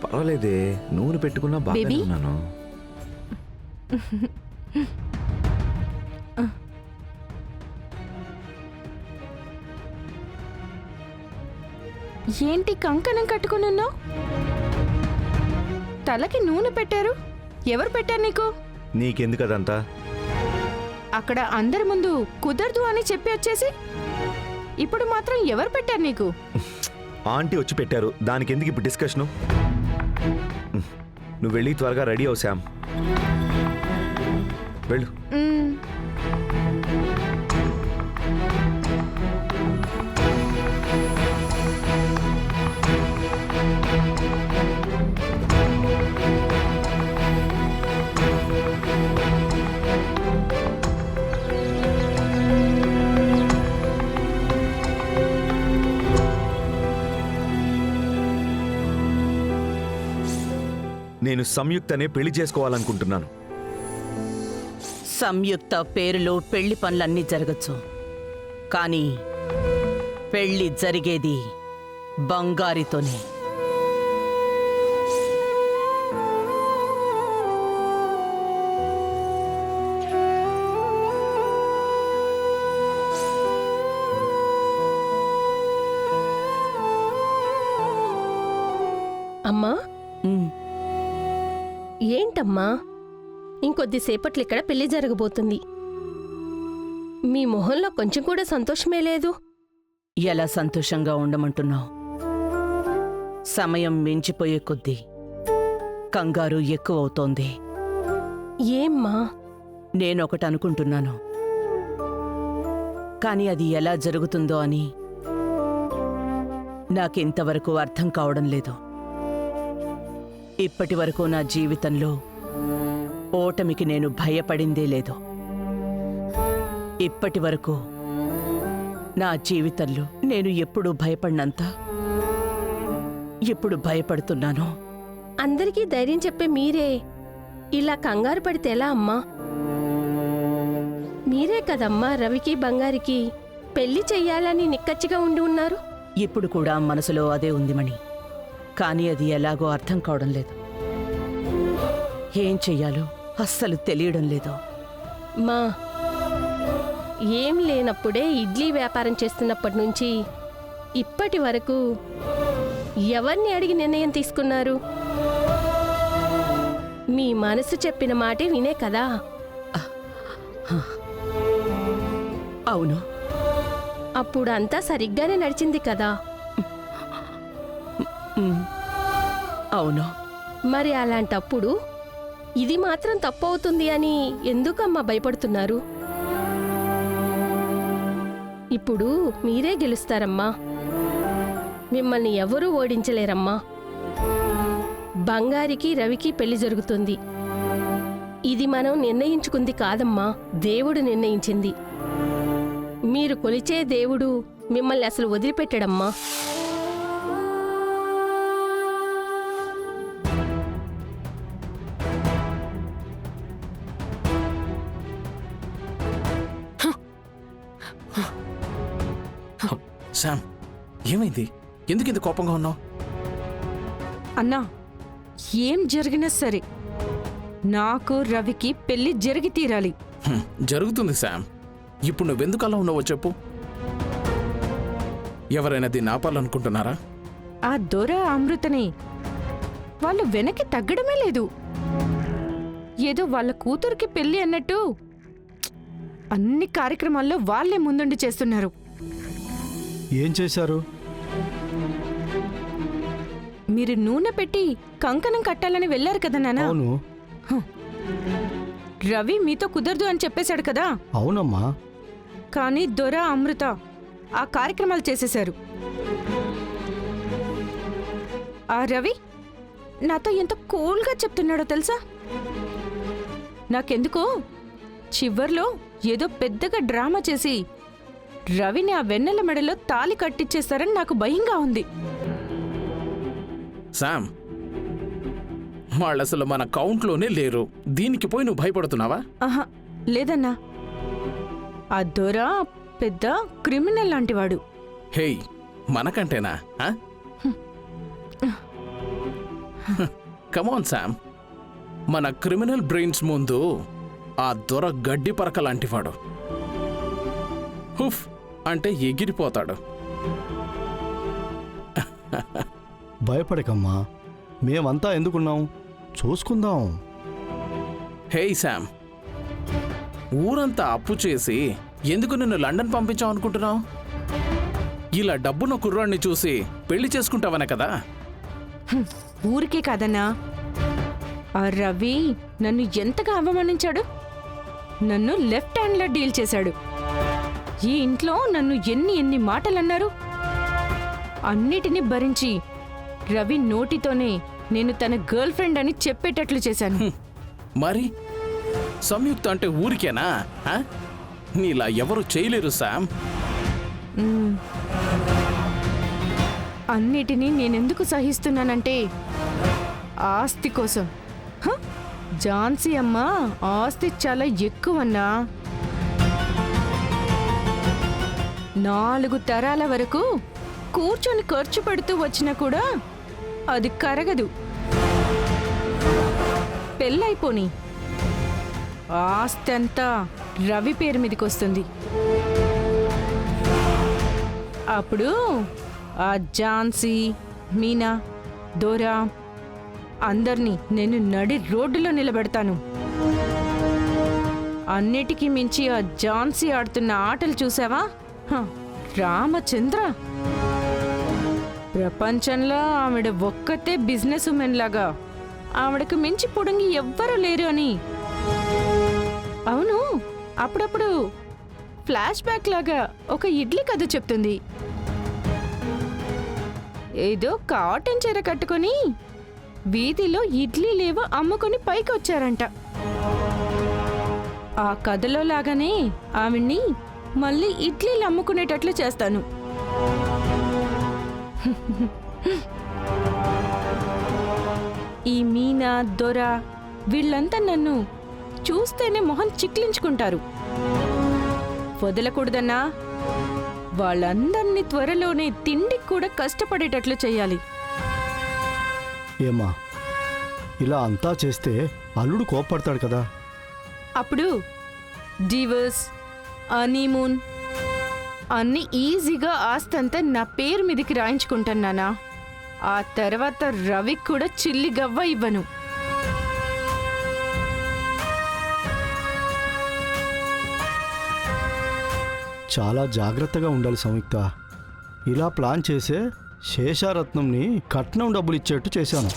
పర్వాలేదే, నూనె పెట్టుకున్నా బాగానే ఉన్నాను. ఏంటి కంకణం కట్టుకున్నావు? తలకి నూనె పెట్టారు. ఎవరు పెట్టారు నీకు? నీకెందుకు అదంతా? అక్కడ అందరి ముందు కుదరదు అని చెప్పి వచ్చేసి ఇప్పుడు మాత్రం ఎవరు పెట్టారు నీకు? ఆంటీ వచ్చి పెట్టారు. దానికి ఎందుకు ఇప్పుడు డిస్కషను? నువ్వు వెళ్ళి త్వరగా రెడీ అవు శ్యామ్. వెళ్ళు. నేను సంయుక్తనే పెళ్లి చేసుకోవాలనుకుంటున్నాను. సంయుక్త పేరులో పెళ్లి పనులన్నీ జరగచ్చు, కానీ పెళ్లి జరిగేది బంగారితోనే. అమ్మా, ఏంటమ్మా ఇంకొద్దిసేపట్లో ఇక్కడ పెళ్లి జరగబోతుంది. మీ మొహంలో కొంచెం కూడా సంతోషమే లేదు. ఎలా సంతోషంగా ఉండమంటున్నావు? సమయం మించిపోయే కొద్దీ కంగారు ఎక్కువవుతోంది. ఏమ్మా? నేనొకటి అనుకుంటున్నాను, కానీ అది ఎలా జరుగుతుందో అని నాకింతవరకు అర్థం కావడం లేదు. ఇప్పటి వరకు నా జీవితంలో ఓటమికి నేను భయపడిందే లేదు. ఇప్పటి వరకు నా జీవితంలో నేను ఎప్పుడూ భయపడినంత ఇప్పుడు భయపడుతున్నాను. అందరికీ ధైర్యం చెప్పే మీరే ఇలా కంగారు పడితే ఎలా అమ్మా? మీరే కదమ్మా రవికి బంగారికి పెళ్లి చెయ్యాలని నిక్కచ్చిగా ఉండి ఉన్నారు. ఇప్పుడు కూడా మనసులో అదే ఉంది మణి, కానీ అది ఎలాగో అర్థం కావడం లేదు. ఏం చెయ్యాలో అస్సలు తెలియడం లేదు. మా ఏం లేనప్పుడే ఇడ్లీ వ్యాపారం చేస్తున్నప్పటి నుంచి ఇప్పటి వరకు ఎవరిని అడిగి నిర్ణయం తీసుకున్నారు? మీ మనసు చెప్పిన మాటే వినే కదా. అవును, అప్పుడు అంతా సరిగ్గానే నడిచింది కదా. అవును. మరి అలాంటప్పుడు ఇది మాత్రం తప్పవుతుంది అని ఎందుకమ్మా భయపడుతున్నారు? ఇప్పుడు మీరే గెలుస్తారమ్మా. మిమ్మల్ని ఎవరూ ఓడించలేరమ్మా. బంగారికి రవికి పెళ్లి జరుగుతుంది. ఇది మనం నిర్ణయించుకుంది కాదమ్మా, దేవుడు నిర్ణయించింది. మీరు కొలిచే దేవుడు మిమ్మల్ని అసలు వదిలిపెట్టడమ్మా. శామ్, ఏమైంది? ఎందుకు ఇంత కోపంగా ఉన్నావు? అన్నా, ఏం జరిగినా సరే నాకు రవికి పెళ్లి జరిగి తీరాలి. జరుగుతుంది శామ్. ఇప్పుడు నువ్వెందుకు అలా ఉన్నావో చెప్పు. ఎవరైనా దీన్ని ఆపాలనుకుంటున్నారా? ఆ దొర అమృతని వాళ్ళు వెనక్కి తగ్గడమే లేదు. ఏదో వాళ్ళ కూతురికి పెళ్లి అన్నట్టు అన్ని కార్యక్రమాల్లో వాళ్ళే ముందుండి చేస్తున్నారు. ఏం చేశారు? మీరు నూనె పెట్టి కంకణం కట్టాలని వెళ్ళారు కదా నాన్న. అవును. రవి మీతో కుదరదు అని చెప్పేశాడు కదా. అవునమ్మా. కానీ దొర అమృత ఆ కార్యక్రమాలు చేసేశారు. ఆ రవి నాతో ఎంత కూల్గా చెప్తున్నాడో తెలుసా? నాకెందుకో చివర్లో ఏదో పెద్దగా డ్రామా చేసి రవిని ఆ వెన్నెల మెడలో తాలి కట్టించేస్తారని నాకు భయంగా ఉంది. శామ్, వాళ్ళసలు మన కౌంట్లోనే లేరు. దీనికి పోయి నువ్వు భయపడుతున్నావా? ఆహా, లేదన్నా. ఆ దొర పెద్ద క్రిమినల్ లాంటివాడు. హేయ్, మనకంటేనా? కమాన్ శామ్, మన క్రిమినల్ బ్రెయిన్స్ ముందు ఆ దొర గడ్డి పరక లాంటివాడు. హుఫ్ అంటే ఎగిరిపోతాడు. భయపడకమ్మా, మేమంతా ఎందుకున్నాం, చూసుకుందాం. హే శామ్, ఊరంతా అప్పు చేసి ఎందుకు నిన్ను లండన్ పంపించాం అనుకుంటున్నావు? ఇలా డబ్బున్న కుర్రాడిని చూసి పెళ్లి చేసుకుంటావనే కదా. ఊరికే కాదన్నా, ఆ రవి నన్ను ఎంతగా అవమానించాడు. నన్ను లెఫ్ట్ హ్యాండ్లో డీల్ చేశాడు. ఈ ఇంట్లో నన్ను ఎన్ని మాటలు అన్నారు. అన్నిటినీ భరించి రవి నోటితోనే నేను తన గర్ల్ ఫ్రెండ్ అని చెప్పేటట్లు చేశాను. మరి సంయుక్త అంటే ఊరికేనా? నీలా ఎవరు చేయలేరు శామ్. అన్నిటినీ నేనెందుకు సహిస్తున్నానంటే ఆస్తి కోసం. ఝాన్సీ అమ్మ ఆస్తి చాలా ఎక్కువన్నా. 4 తరాల వరకు కూర్చొని ఖర్చు పెడుతూ వచ్చినా కూడా అది కరగదు. పెళ్ళైపోని ఆస్తి అంతా రవి పేరు మీదకి వస్తుంది. అప్పుడు ఆ ఝాన్సీ, మీనా, దోరా అందర్నీ నేను నడి రోడ్డులో నిలబెడతాను. అన్నిటికీ మించి ఆ ఝాన్సీ ఆడుతున్న ఆటలు చూసావా? రామచంద్ర, ప్రపంచంలో ఆవిడ ఒక్కతే బిజినెస్ ఉమెన్ లాగా, ఆవిడకు మించి పొడంగి ఎవ్వరూ లేరు అని. అవును, అప్పుడప్పుడు ఫ్లాష్ బ్యాక్ లాగా ఒక ఇడ్లీ కథ చెప్తుంది. ఏదో కాటన్ చీర కట్టుకొని వీధిలో ఇడ్లీ లేవో అమ్ముకొని పైకి వచ్చారంట. ఆ కథలో లాగానే ఆవిడ్ని మళ్ళీ ఇడ్లీలు అమ్ముకునేటట్లు చేస్తాను. ఈ మీనా, దొర వీళ్ళంతా నన్ను చూస్తేనే మొహం చిక్లించుకుంటారు. వదలకూడదన్నా, వాళ్ళందర్నీ త్వరలోనే తిండికి కూడా కష్టపడేటట్లు చెయ్యాలి. ఏమ్మా, ఇలా అంతా చేస్తే అల్లుడు కోప్పడతాడు కదా. అప్పుడు డివోర్స్, హనీమూన్ అన్నీ ఈజీగా ఆస్తంతా నా పేరు మీదకి రాయించుకుంటున్నానా. ఆ తర్వాత రవికి కూడా చిల్లి గవ్వ ఇవ్వను. చాలా జాగ్రత్తగా ఉండాలి సంయుక్త. ఇలా ప్లాన్ చేసే శేషారత్నంని కట్నం డబ్బులు ఇచ్చేట్టు చేశాను.